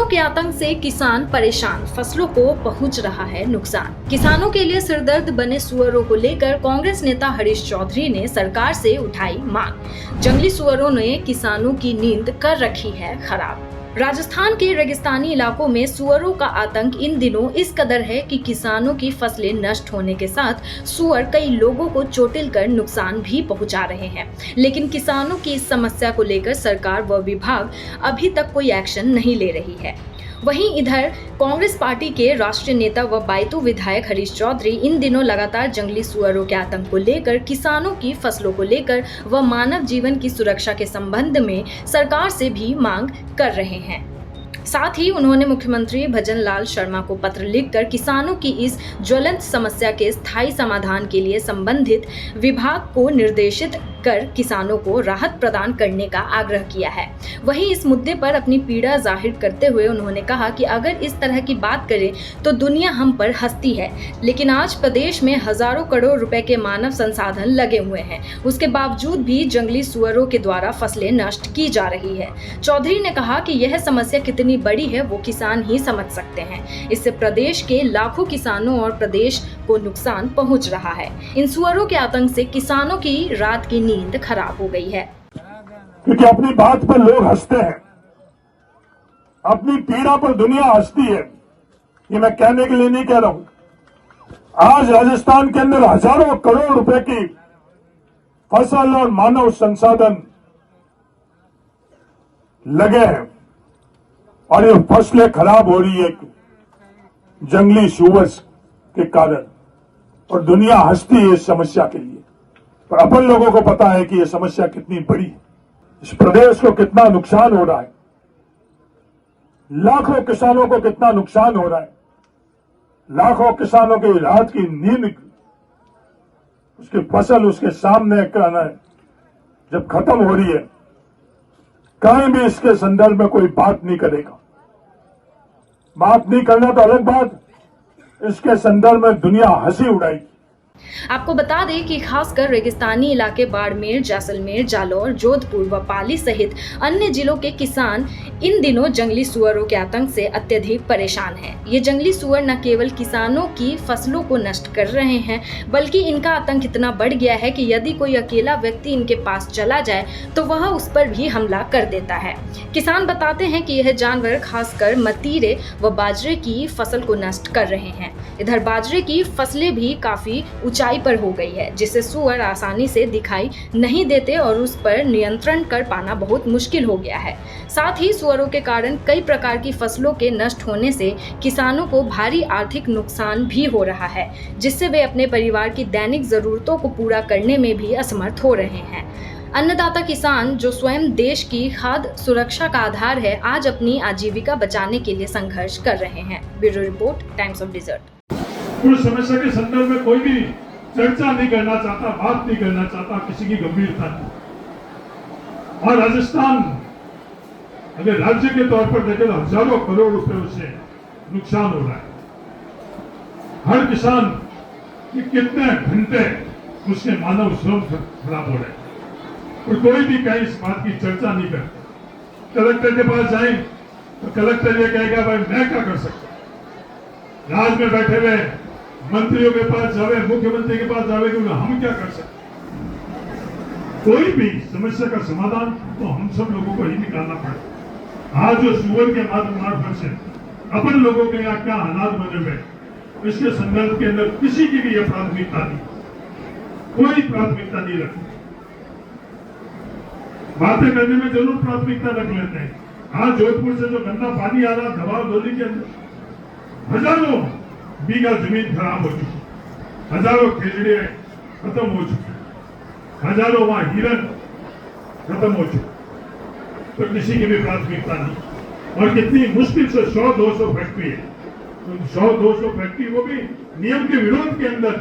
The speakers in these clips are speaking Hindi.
के आतंक से किसान परेशान, फसलों को पहुंच रहा है नुकसान। किसानों के लिए सिरदर्द बने सुअरों को लेकर कांग्रेस नेता हरीश चौधरी ने सरकार से उठाई मांग। जंगली सुअरों ने किसानों की नींद कर रखी है खराब। राजस्थान के रेगिस्तानी इलाकों में सुअरों का आतंक इन दिनों इस कदर है कि किसानों की फसलें नष्ट होने के साथ सुअर कई लोगों को चोटिल कर नुकसान भी पहुंचा रहे हैं। लेकिन किसानों की इस समस्या को लेकर सरकार व विभाग अभी तक कोई एक्शन नहीं ले रही है। वहीं इधर कांग्रेस पार्टी के राष्ट्रीय नेता व बायतू विधायक हरीश चौधरी इन दिनों लगातार जंगली सुअरों के आतंक को लेकर, किसानों की फसलों को लेकर व मानव जीवन की सुरक्षा के संबंध में सरकार से भी मांग कर रहे हैं। साथ ही उन्होंने मुख्यमंत्री भजन लाल शर्मा को पत्र लिखकर किसानों की इस ज्वलंत समस्या के स्थायी समाधान के लिए संबंधित विभाग को निर्देशित कर किसानों को राहत प्रदान करने का आग्रह किया है। वहीं इस मुद्दे पर अपनी पीड़ा जाहिर करते हुए उन्होंने कहा कि अगर इस तरह की बात करें तो दुनिया हम पर हंसती है, लेकिन आज प्रदेश में हजारों करोड़ रुपए के मानव संसाधन लगे हुए हैं, उसके बावजूद भी जंगली सुअरों के द्वारा फसलें नष्ट की जा रही है। चौधरी ने कहा कि यह समस्या कितनी बड़ी है वो किसान ही समझ सकते हैं। इससे प्रदेश के लाखों किसानों और प्रदेश को नुकसान पहुंच रहा है। इन सुअरों के आतंक से किसानों की रात की नींद खराब हो गई है। क्योंकि अपनी बात पर लोग हंसते हैं, अपनी पीड़ा पर दुनिया हंसती है। ये मैं कहने के लिए नहीं कह रहा हूं। आज राजस्थान के अंदर हजारों करोड़ रुपए की फसल और मानव संसाधन लगे हैं और ये फसलें खराब हो रही है जंगली सुअर के कारण, और दुनिया हंसती है इस समस्या के लिए। पर अपन लोगों को पता है कि यह समस्या कितनी बड़ी है, इस प्रदेश को कितना नुकसान हो रहा है, लाखों किसानों को कितना नुकसान हो रहा है, लाखों किसानों की रात की नींद, उसकी फसल उसके सामने कराना है जब खत्म हो रही है, कहीं भी इसके संदर्भ में कोई बात नहीं करेगा। बात नहीं करना तो अलग बात, इसके संदर्भ में दुनिया हंसी उड़ाएगी। आपको बता दें कि खासकर रेगिस्तानी इलाके बाड़मेर, जैसलमेर, जालौर, जोधपुर व पाली सहित अन्य जिलों के किसान इन दिनों जंगली सुअरों के आतंक से अत्यधिक परेशान हैं। ये जंगली सुअर न केवल किसानों की फसलों को नष्ट कर रहे हैं, बल्कि इनका आतंक इतना बढ़ गया है कि यदि कोई अकेला व्यक्ति इनके पास चला जाए तो वह उस पर भी हमला कर देता है। किसान बताते हैं कि यह जानवर खासकर मतीरे व बाजरे की फसल को नष्ट कर रहे हैं। इधर बाजरे की फसलें भी काफी ऊंचाई पर हो गई है, जिससे सुअर आसानी से दिखाई नहीं देते और उस पर नियंत्रण कर पाना बहुत मुश्किल हो गया है। साथ ही सुअरों के कारण कई प्रकार की फसलों के नष्ट होने से किसानों को भारी आर्थिक नुकसान भी हो रहा है, जिससे वे अपने परिवार की दैनिक जरूरतों को पूरा करने में भी असमर्थ हो रहे हैं। अन्नदाता किसान, जो स्वयं देश की खाद्य सुरक्षा का आधार है, आज अपनी आजीविका बचाने के लिए संघर्ष कर रहे हैं। Bureau report, times of dessert. उस समस्या के संदर्भ में कोई भी चर्चा नहीं करना चाहता, बात नहीं करना चाहता, किसी की गंभीरता नहीं। और राजस्थान अगर राज्य के तौर पर देखें तो हजारों करोड़ रुपए उससे नुकसान हो रहा है। हर किसान के कितने घंटे उसके मानव श्रम खराब हो रहे हैं, और कोई भी कहीं इस बात की चर्चा नहीं करता। कलेक्टर के पास जाए तो कलेक्टर ये कहेगा भाई मैं क्या कर सकता हूं। राज में बैठे हुए मंत्रियों के पास जावे, मुख्यमंत्री के पास जावे कि हम क्या कर सकते। कोई भी समस्या का समाधान तो हम सब लोगों को ही निकालना पड़ेगा। आज जो सुअर के माध्यम से अपन लोगों के यहाँ क्या हालात बने हुए, इसके संदर्भ के अंदर किसी की भी यह प्राथमिकता नहीं, कोई प्राथमिकता नहीं रखती। बातें करने में जरूर प्राथमिकता रख लेते हैं। आज जोधपुर से जो गंदा पानी आ रहा दबाव डोली के अंदर, हजारों बीघा जमीन खराब हो चुकी, हजारों खेजड़े खत्म हो चुके, हजारों वहां हिरन खत्म हो चुके, तो किसी की भी प्राथमिकता नहीं। और कितनी मुश्किल से 100-200 फैक्ट्री है, तो 100-200 फैक्ट्री वो भी नियम के विरोध के अंदर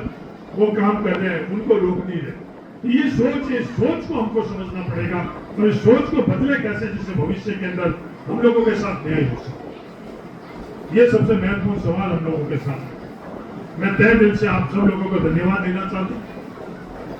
वो काम कर रहे हैं, उनको रोक नहीं रहे। ये सोच को हमको समझना पड़ेगा, और इस सोच को बदले कैसे, जिससे भविष्य के अंदर हम लोगों के साथ न्याय हो सके। ये सबसे महत्वपूर्ण सवाल हम लोगों के साथ। मैं तहे दिल से आप सब लोगों को धन्यवाद देना चाहता हूँ।